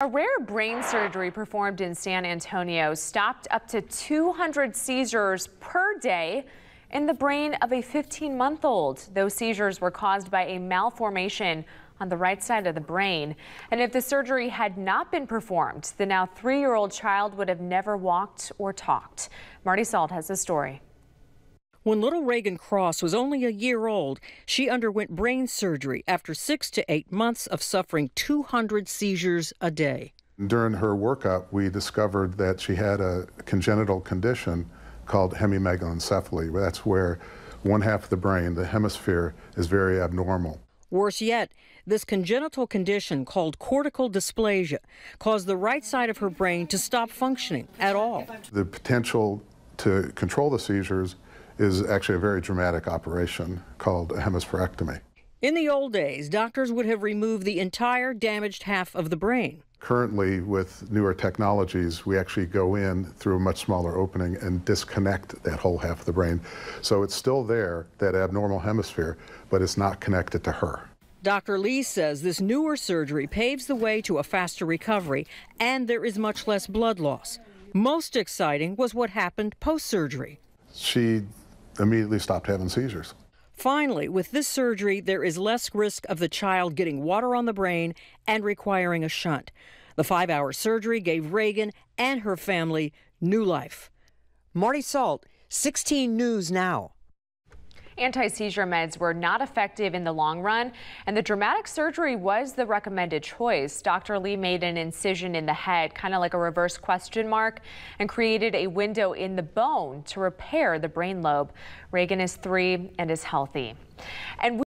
A rare brain surgery performed in San Antonio stopped up to 200 seizures per day in the brain of a 15-month-old. Those seizures were caused by a malformation on the right side of the brain. And if the surgery had not been performed, the now 3-year-old child would have never walked or talked. Marty Salt has the story. When little Reagan Cross was only a year old, she underwent brain surgery after 6 to 8 months of suffering 200 seizures a day. During her workup, we discovered that she had a congenital condition called hemimegalencephaly. That's where one half of the brain, the hemisphere, is very abnormal. Worse yet, this congenital condition called cortical dysplasia caused the right side of her brain to stop functioning at all. The potential to control the seizures is actually a very dramatic operation called a hemispherectomy. In the old days, doctors would have removed the entire damaged half of the brain. Currently, with newer technologies, we actually go in through a much smaller opening and disconnect that whole half of the brain. So it's still there, that abnormal hemisphere, but it's not connected to her. Dr. Lee says this newer surgery paves the way to a faster recovery, and there is much less blood loss. Most exciting was what happened post-surgery. She immediately stopped having seizures. Finally, with this surgery, there is less risk of the child getting water on the brain and requiring a shunt. The 5-hour surgery gave Reagan and her family new life. Marty Salt, 16 News Now. Anti-seizure meds were not effective in the long run, and the dramatic surgery was the recommended choice. Dr. Lee made an incision in the head, kind of like a reverse question mark, and created a window in the bone to repair the brain lobe. Reagan is 3 and is healthy. And